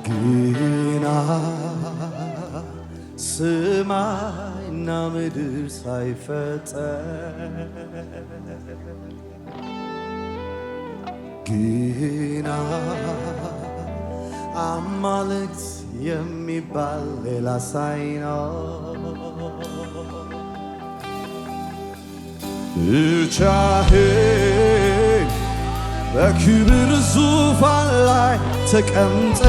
ግና ሰማይና ምድር ሳይፈጠር ግና አማልክት የሚባል ሌላ ሳይኖር ብቻህን በክብር ዙፋን ላይ ተቀምጠ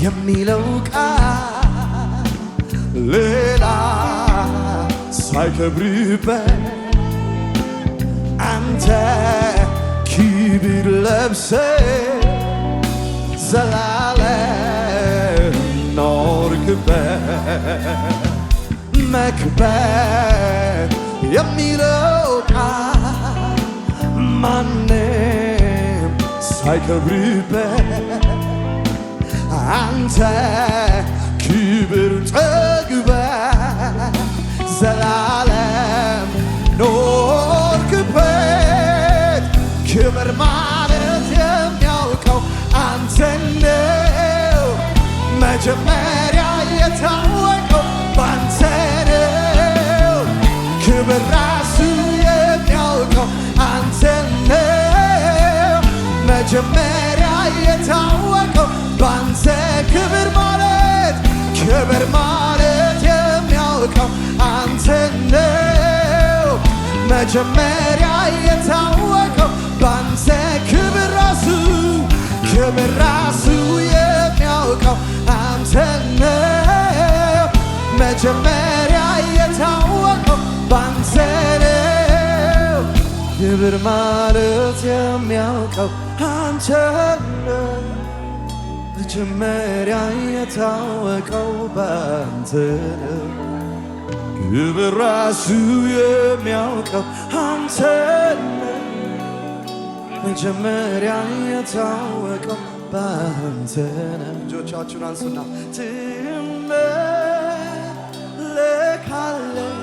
የሚለው ቃል ሌላ ሳይከብርበት አንተ ክብር ለብሰ ዘላለም ኖርክበት መክበር የሚለው ቃል ማንም ሳይከብርበት አንተ ክብር ጠግበ ዘላለም ኖርክበት ክብር ማለት የሚያውቀው አንተ ነው መጀመሪያ የታወቀው ባንተ ነው ክብር ራሱ የሚያውቀው አንተ ነው መጀመሪያ የታወቀው ባንተ ክብር ማለት የሚያውቀው አንተ ነው መጀመሪያ የታወቀው ባንተ ክብር ራሱ የሚያውቀው አንተ ነው መጀመሪያ የታወቀው ባንተ ነው ክብር ማለት የሚያውቀው አንተ ነው መጀመሪያ የታወቀው ባንተ ነው ክብር ራሱ የሚያውቀው አንተ ነው መጀመሪያ የታወቀው ባንተ ነው እጆቻችሁን አንሱና ትመለካለህ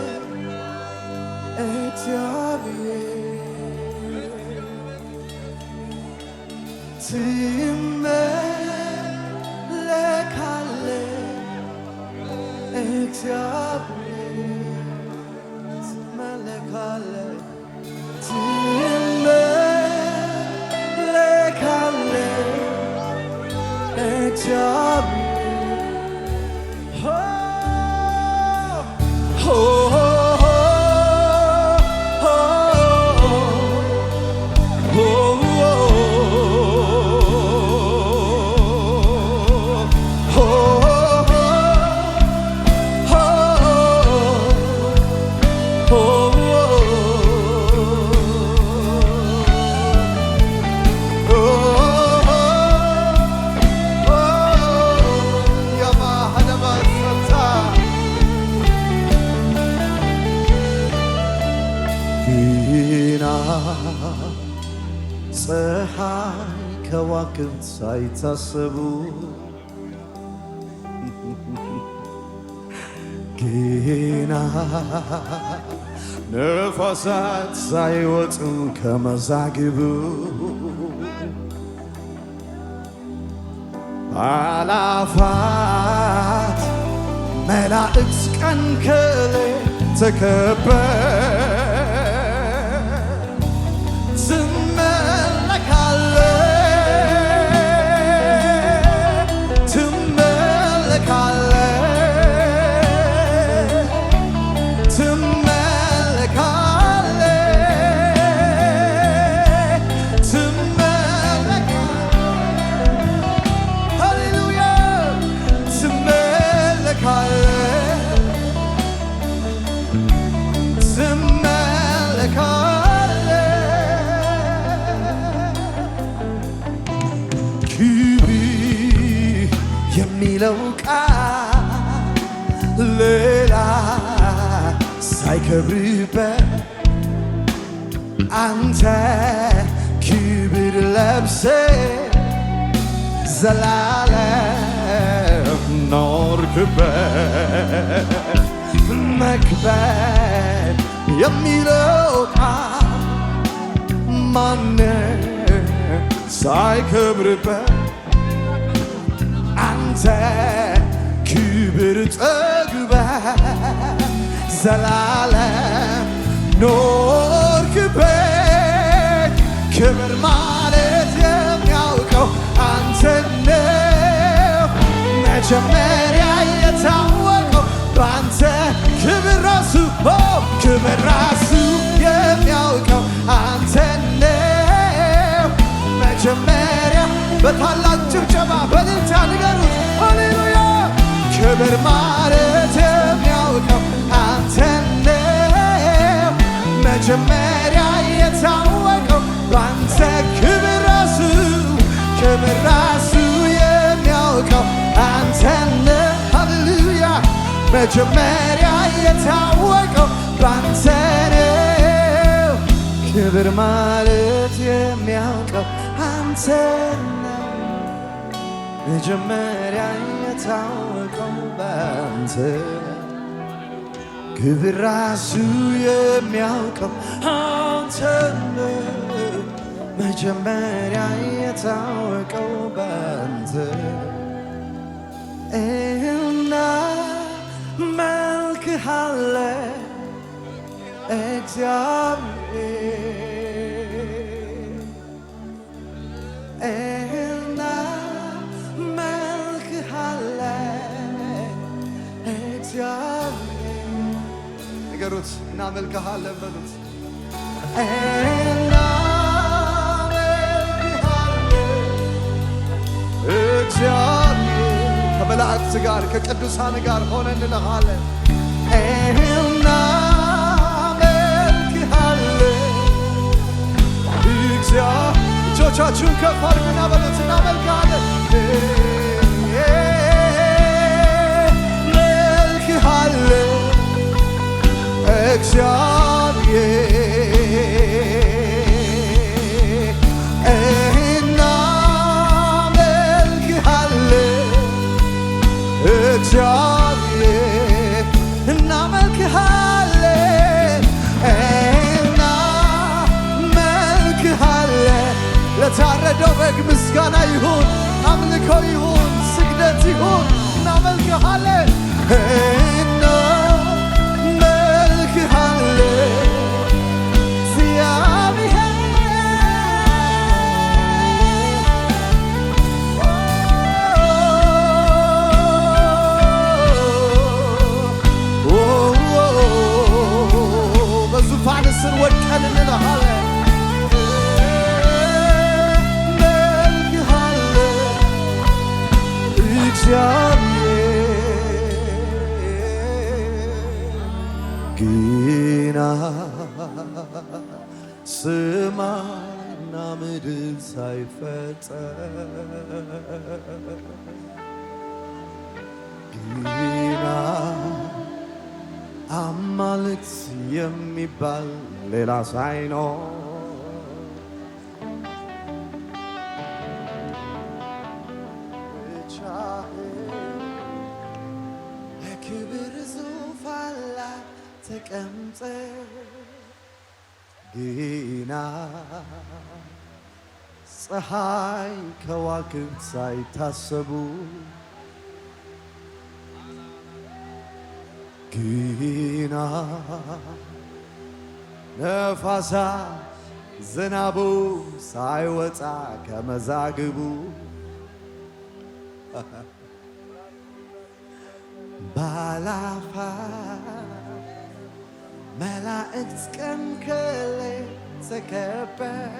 ፀሐይ ከዋክብት ሳይታሰቡ ግና ነፋሳት ሳይወጡ ከመዛግቡ አላፋት መላእክት ቀን ከሌት ተከበው የሚለው ቃል ሌላ ሳይከብርበት አንተ ክብር ለብሰ ዘላለም ኖርክበት። መክበር የሚለው ቃል ማንም ሳይከብርበት አንተ ክብር ጠግበህ ዘላለም ኖርክበት። ክብር ማለት የሚያውቀው አንተ ነው። መጀመሪያ የታወቀው በአንተ ክብር ራሱ የሚያውቀው አንተ ነው። መጀመሪያ በታላቅ ጭብጨባ በእልልታ ንገሩት ሃሌሉያ። ክብር ማለት የሚያውቀው አንተ ነው። መጀመሪያ የታወቀው በአንተ ክብር ራሱ የሚያውቀው አንተ ነው። ሃሌሉያ። መጀመሪያ የታወቀው በአንተ ነው። ክብር ማለት የሚያውቀው አንተ ነው። መጀመሪያ የታወቀው በአንተ ክብር ራሱ የሚያውቀው አንተ ነው። መጀመሪያ የታወቀው በአንተ እና መልክሃለ እግዚአብሔር እና መልክሃለ እግዚአብሔር ንገሩት እና መልክሃለን በሉት እና እግዚአብሔር ከመላእክት ጋር ከቅዱሳን ጋር ሆነን እንልሃለን። እናመልክሃለን እጆቻችሁን ከፍ አድርጉና በሉት እናመልክሃለን። መልክሃለን እግዚአብሔር እግዚአብሔር እናመልክሃለን እናመልክሃለን። ለታረደው በግ ምስጋና ይሁን፣ አምልኮ ይሁን፣ ስግደት ይሁን። እናመልክሃለን እናመልክሃለን እግዚአብሔር በዙፋን ስር ወድቀን እንልሃለን። መልክሃለን እግዚአብሔር ግና ሰማይና ምድር ሳይፈጠር ግና አማልክት የሚባል ሌላ ሳይኖር ብቻህን በክብር ዙፋን ላይ ተቀምጠህ ግና ፀሐይ ከዋክብት ሳይታሰቡ ግና ነፋሳት ዝናቡ ሳይወጣ ከመዛግቡ ባላፋት መላእክት ቀን ከሌት ተከበህ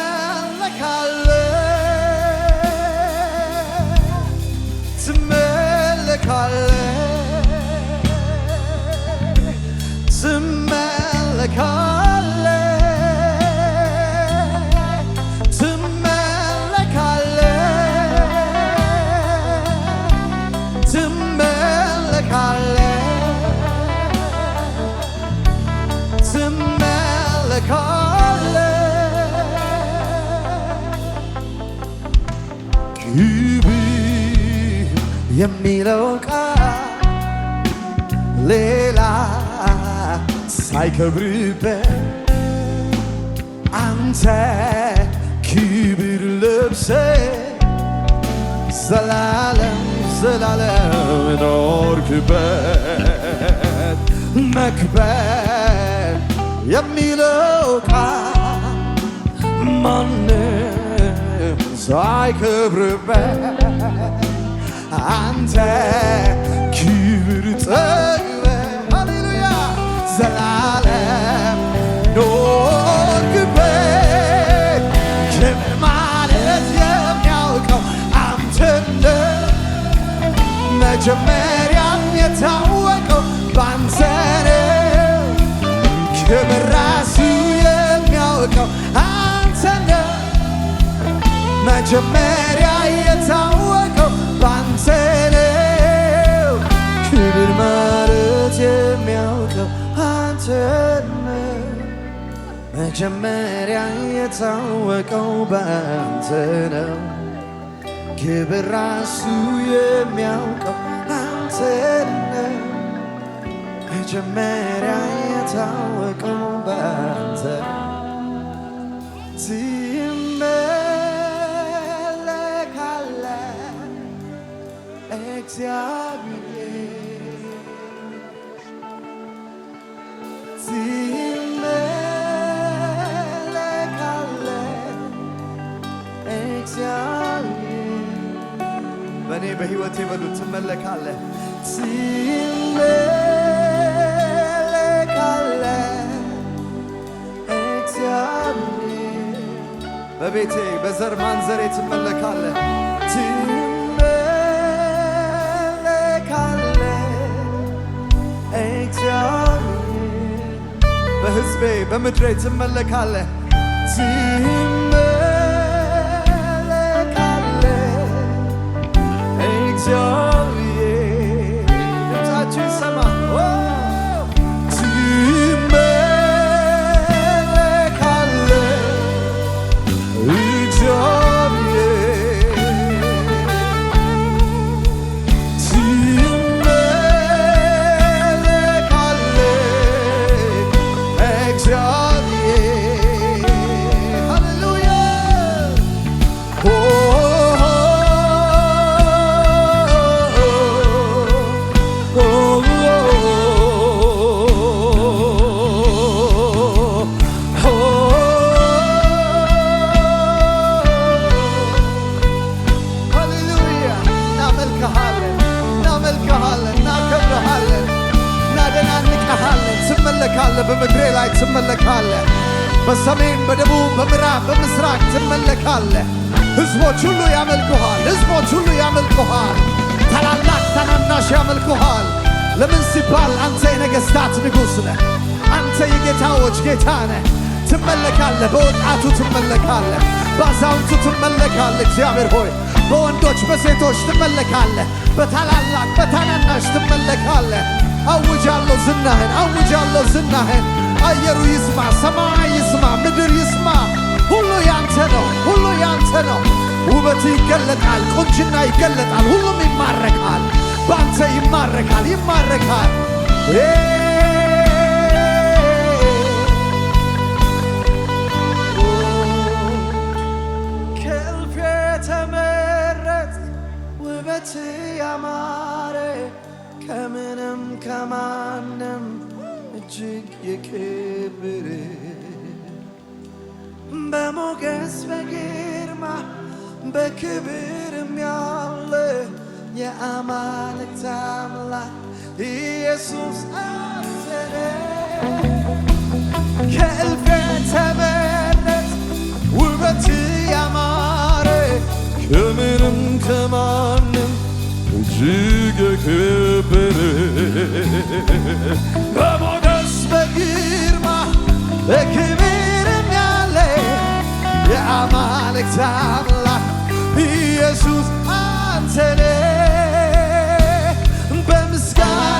ትመለካለህ ክብር የሚለው ቃል ሌላ ሳይከብርበት አንተ ክብር ለብሰ ዘላለም ዘላለም ኖርክበት መክበር የሚለው ቃል ማንም ሳይከብርበት አንተ ክብር ጠግበ ሃሌሉያ ዘላለም ኖርክበት ክብር ማለት የሚያውቀው አንተነ መጀመሪያም የታወቀው ባንተ ነው ክብር ራሱ የሚያውቀው አንተነ መጀመሪያ የታወቀው ባንተ ነው ክብር ማለት የሚያውቀው አንተ ነው መጀመሪያ የታወቀው ባንተ ነው ክብር ራሱ የሚያውቀው አንተ ነው መጀመሪያ የታወቀው ባንተ በእኔ በሕይወቴ በሉት ትመለካለህ ትመለካለህ እግዚአብሔር በቤቴ በዘር ማንዘሬ ትመለካለህ በሕዝቤ በምድሬ ትመለካለህ ትመለካለህ እግዚአብሔር ድምፃችሁ ይሰማ ትመለካለህ ትመለካለህ በምድሬ ላይ ትመለካለህ በሰሜን በደቡብ በምዕራብ በምስራቅ ትመለካለህ ሕዝቦች ሁሉ ያመልኩሃል ሕዝቦች ሁሉ ያመልኩሃል ታላላቅ ታናናሽ ያመልኩሃል ለምን ሲባል አንተ የነገሥታት ንጉሥ ነህ አንተ የጌታዎች ጌታ ነህ ትመለካለህ በወጣቱ ትመለካለህ በአዛውንቱ ትመለካለህ እግዚአብሔር ሆይ በወንዶች በሴቶች ትመለካለህ በታላላቅ በታናናሽ ትመለካለህ አውጃለሁ ዝናህን አየሩ ይስማ ሰማይ ይስማ ምድር ይስማ ሁሉ ያንተ ነው ሁሉ ያንተ ነው ውበት ይገለጣል ቁንጅና ይገለጣል ሁሉም ይማረካል ባንተ ይማረካል ከእልፍ የተመረጥ ውበት ያማረ ከምንም ከማንም እጅግ የክብር በሞገስ በግርማ በክብርም ያለ የአማልክት አምላክ ኢየሱስ አንተ ከእልፍ የተመረጥ ውበት ያማረ ከምንም ከማንም እጅግ የከበረ በሞገስ በግርማ በክብርም ያለ የአማልክት አምላክ ኢየሱስ አንተ ነህ በምስጋና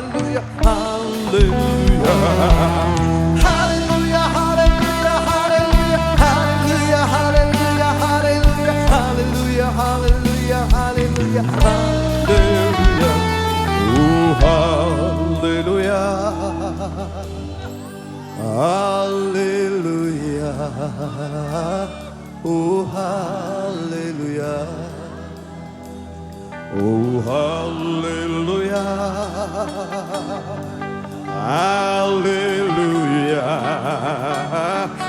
hallelujah, hallelujah. Hallelujah, hallelujah, hallelujah, hallelujah, hallelujah, hallelujah, hallelujah, hallelujah, hallelujah, hallelujah. Oh, hallelujah. Hallelujah. Oh, hallelujah. Oh, hallelujah. Hallelujah.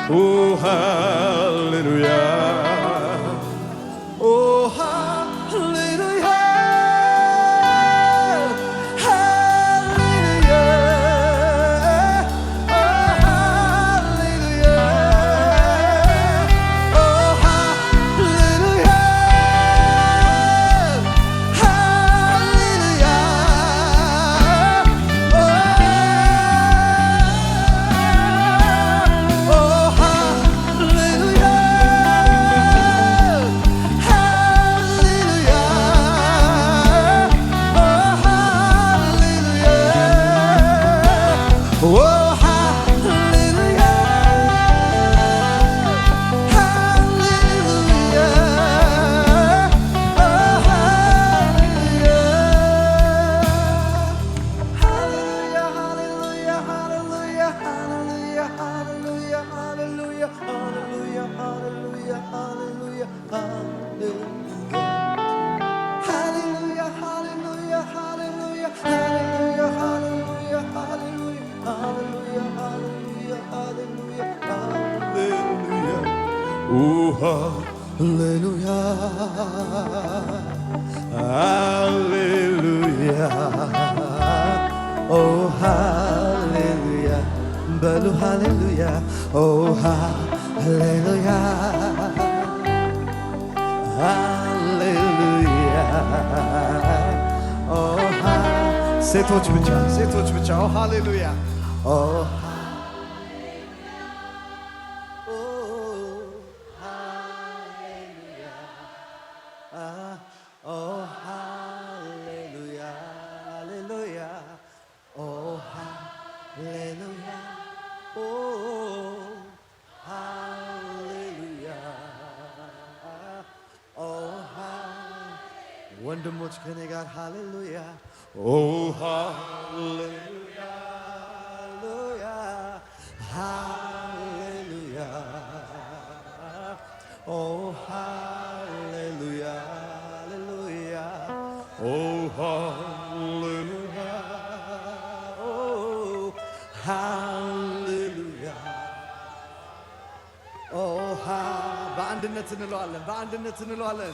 Oh, hallelujah. Oh, hallelujah. Oh, hallelujah, hallelujah, oh, hallelujah, balu hallelujah, oh, hallelujah, hallelujah, oh, ሴቶች ብቻ oh, hallelujah, oh, oh, hallelujah, hallelujah, oh, hallelujah, oh, hallelujah, oh, ወንድሞች ከኔ ጋር hallelujah, oh, hallelujah, hallelujah, oh, hallelujah. Oh, hallelujah, oh, hallelujah, oh, በአንድነት እንለዋለን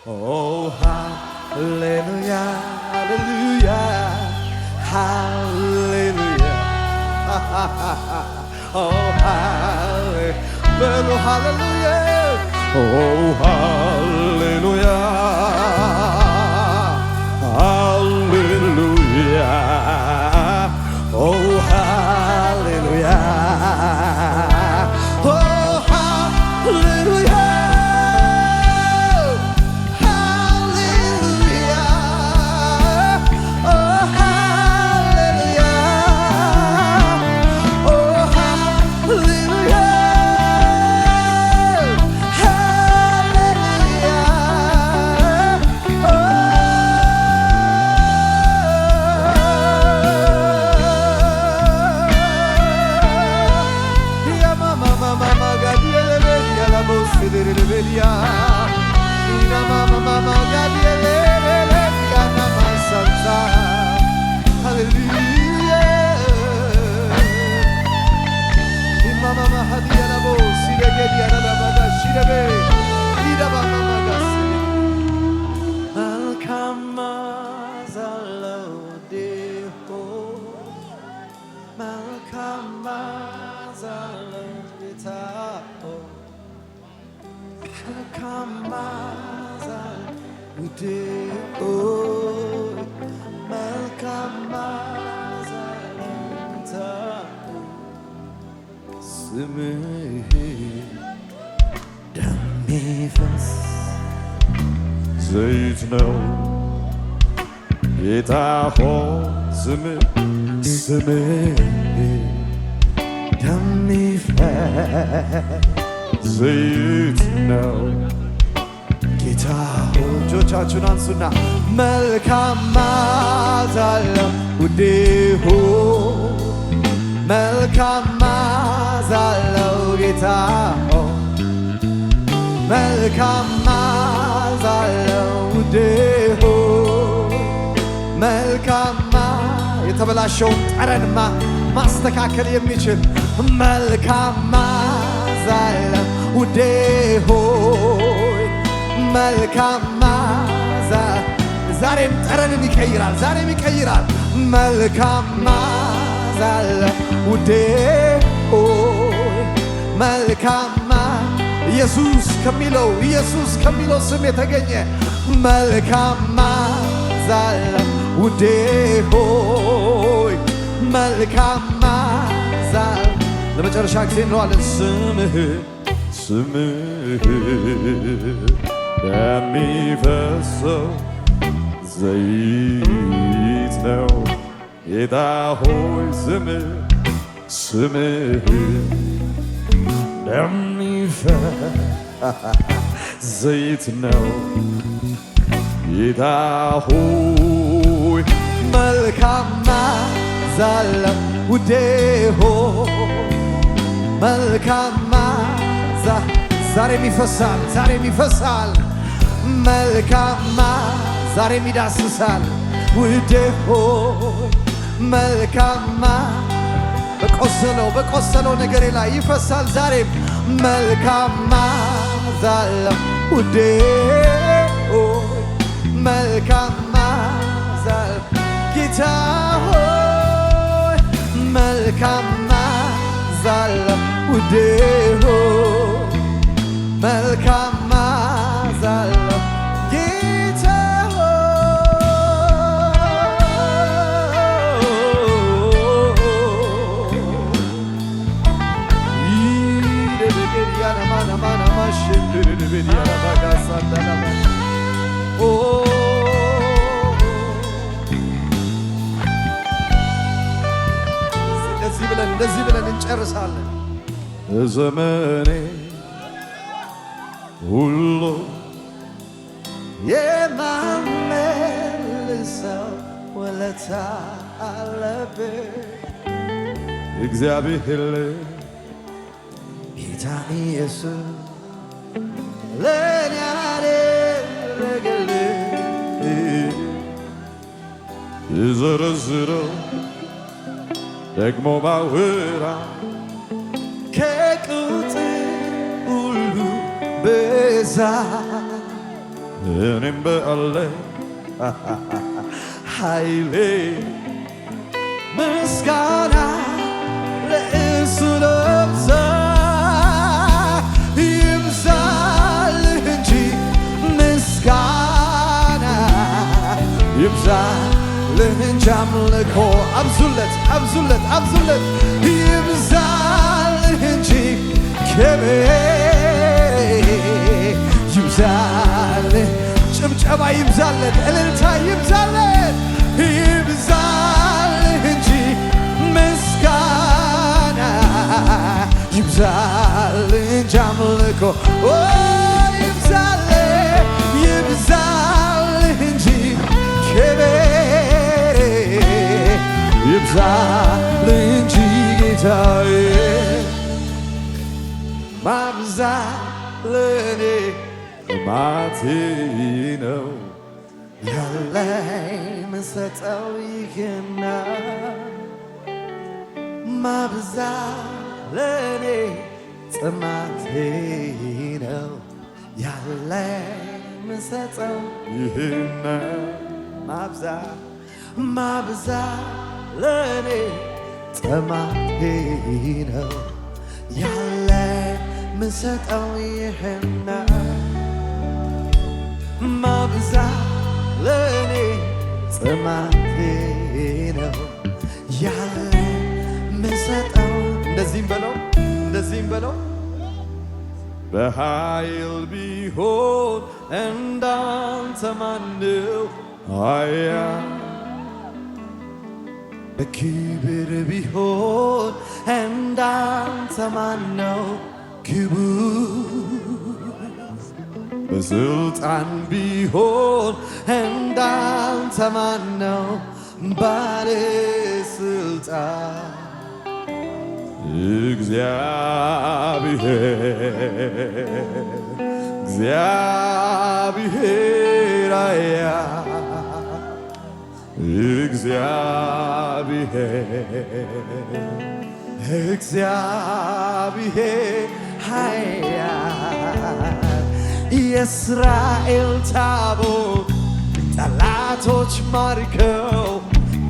oh, hallelujah, hallelujah, hallelujah, oh, hallelujah, oh, hallelujah, hallelujah, oh, hallelujah, oh, hallelujah, hallelujah, oh, hallelujah, oh, hallelujah, ዘይት ነው ጌታ ሆይ ስምህ የሚፈስ ዘይት ነው። ጌታ ሆይ እጆቻችሁን አንሱና መልካም መዓዛ አለው ውዴ ሆይ መልካም መዓዛ አለው ጌታ ሆይ መልካም መዓዛ አለው ውዴ ሆይ መልካም የተበላሸውን ጠረን ማስተካከል የሚችል መልካም መዓዛ አለው ውዴ ሆይ መልካም መዓዛ ዛሬም ጠረንን ይቀይራል ዛሬም ይቀይራል መልካም መዓዛ አለው ውዴ ሆይ መልካም ኢየሱስ ከሚለው ስም የተገኘ መልካም መዓዛ አለው ውዴ ሆይ መልካም መዓዛ ለመጨረሻ ጊዜ እንለዋለን ስምህ የሚፈሰው ዘይት ነው ጌታ ሆይ ስምህ የሚፈስ ዘይት ነው ጌታ ሆይ መልካም መዓዛ አለው ውዴ ሆይ መልካም መዓዛ ዛሬም ይፈሳል መልካም መዓዛ ዛሬም ይዳስሳል ውዴ ሆይ መልካም በቆሰለው ነገሬ ላይ ይፈሳል ዛሬም መልካም መዓዛ አለው ውዴ ሆይ መልካም መዓዛ ጌታ ሆይ መልካም መዓዛ አለው ውዴ ሆይ መልካም መዓዛ አለው ጌታ እንደዚህ ብለን እንጨርሳለን። ዘመኔ ሁሉ የማመልሰው ውለታ አለብህ እግዚአብሔር ጌታ ኢየሱስ ለኔ ያደረገልህ ዘርዝረው ደግሞ ባወራ ከቁጥር ሁሉ በዛ እኔም በአለኝ ኃይሌ ምስጋና ለእሱ ልብዛ ይብዛልህ እንጂ ምስጋና ይብዛልህ እንጂ አምልኮ አብዙለት ይብዛልህ እንጂ ክብር ይብዛልህ ጭብጨባ ይብዛለት እልልታ ይብዛለት ይብዛልህ እንጂ ምስጋና ይብዛልህ እንጂ አምልኮ ይብዛልህ እንጂ ክብር ይብዛልህ እንጂ ጌታዬ ማብዛት ለኔ ጥማቴ ነው ያለኝ ምሰጠው ይህና ማብዛት ለኔ ጥማቴ ነው ያለኝ ምሰጠው ይህና ማብዛት ለኔ ጥማቴ ነው ያለኝ ምሰጠው ይህና ማብዛት ለኔ ጥማቴ ነው ያለኝ ምሰጠው እንደዚህም በለው በኃይል ቢሆን እንዳንተ ማነው በክብር ቢሆን እንዳንተ ማን ነው ክቡር? በስልጣን ቢሆን እንዳንተ ማን ነው ባለስልጣን? እግዚአብሔር አያ እግዚአብሔር ኃያል የእስራኤል ታቦት ጠላቶች ማርከው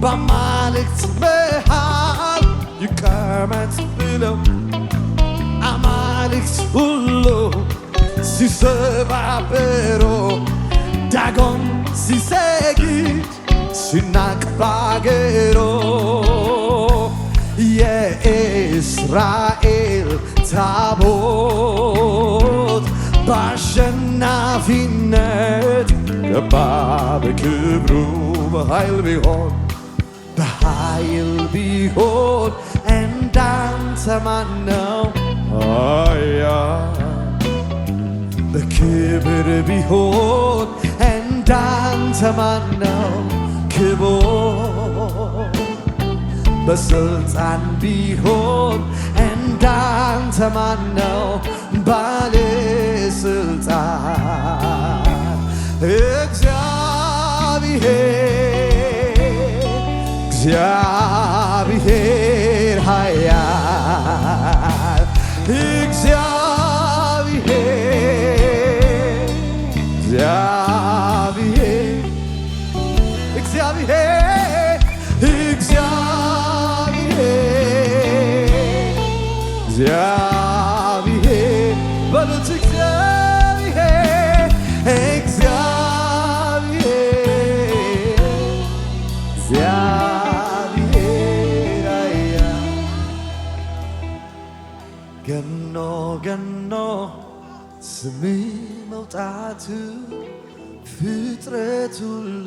በአማልክት መሃል ይቀመጥ ብለው አማልክት ሁሉ ሲሰባበሩ ዳጎን ሲሰግድ ሲናቅ ባገሩ የእስራኤል ታቦት በአሸናፊነት ገባ በክብሩ በኃይል ቢሆን እንዳንተ ማን ነው በክብር ቢሆን እንዳንተ ማን ነው ክቡር? በስልጣን ቢሆን እንዳንተ ማን ነው ባለስልጣን? እግዚአብሔር ኃያል እግዚአብሔር በሉት እግዚአብሔር አያ ገኖ ስም መውጣቱ ፍጥረት ሁሉ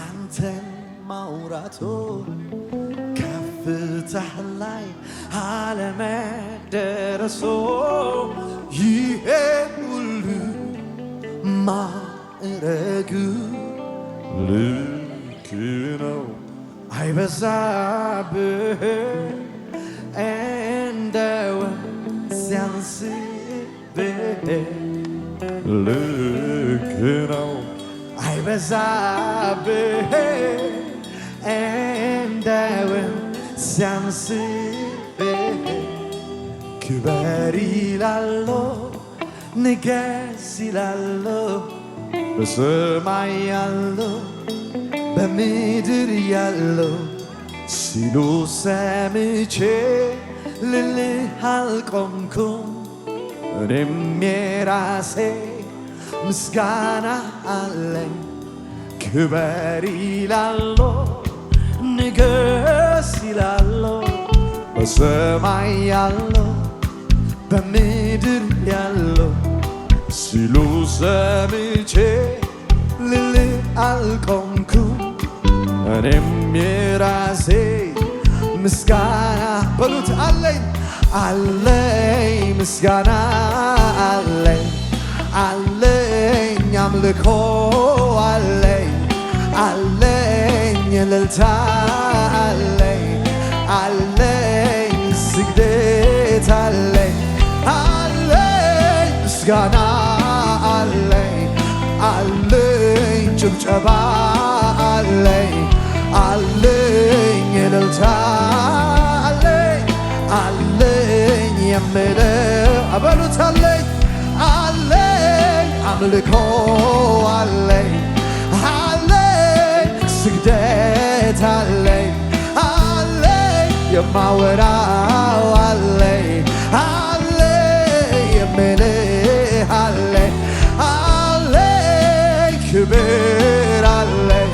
አንተን ማውራቱ ከፍታህ ላይ አለመደረሶ ይሄን ሁሉ ማዕረግ ልክ ነው አይበዛብህ እንደው ሲያንስብህ ልክ ነው አይበዛብህ እንደው ሲያንስብህ ክበር ይላለው ንገስ ይላለው በሰማይ ያለው በምድር ያለው ሲሉ ሰምቼ ልልህ አልቆምኩም። እኔም የራሴ ምስጋና አለኝ። ክበር ይላለው ንገስ ይላለው በሰማይ ያለው በምድር ያለው ሲሉ ሰምቼ ልልህ አልቆምኩም። እኔም የራሴ ምስጋና በሉት አለኝ አለኝ ምስጋና አለኝ አለኝ አምልኮ አለኝ አለኝ እልልታ አለኝ አለኝ ስግደት አለኝ አለኝ ምስጋና አለኝ አለኝ ጭብጨባ አለኝ አለኝ እልልታ አለኝ አለኝ የምለው አበሉት አለኝ አለኝ አምልኮ አለኝ አለኝ ስግደት አለኝ አለኝ የማወራው አለኝ አለኝ የምልህ አለኝ አለኝ ክብር አለኝ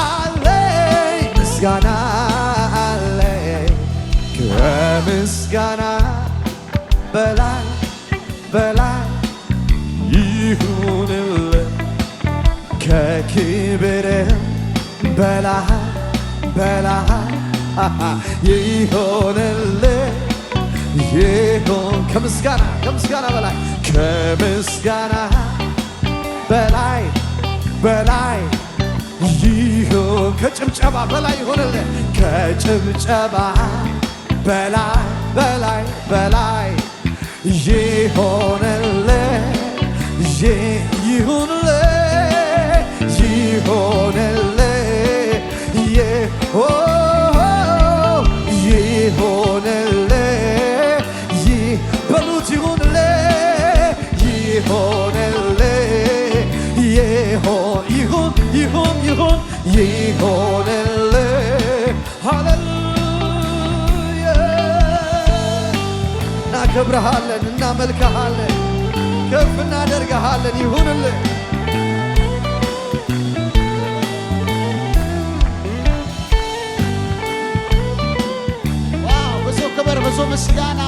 አለኝ ምስጋና አለኝ ከምስጋና በላይ በላይ ይሁንልህ ከክብርም በላይ በላይ ይሆንልህ ይሆን ከምስጋና በላይ ከምስጋና በላይ በላይ ይሆን ከጭብጨባ በላይ ይሆንልህ ከጭብጨባ በላይ በላይ በላይ ይሆንልህ ይሆንልህ ይሆንልህ ይሆንልህ በሉት ይሆንልህ ይሆንልህ ይሆን ይሆንልህ ሃሌሉያ እናከብረሃለን እናመልክሃለን ከፍ እናደርግሃለን ይሁንልህ ዋው በሰው ክብር በሰው ምስጋና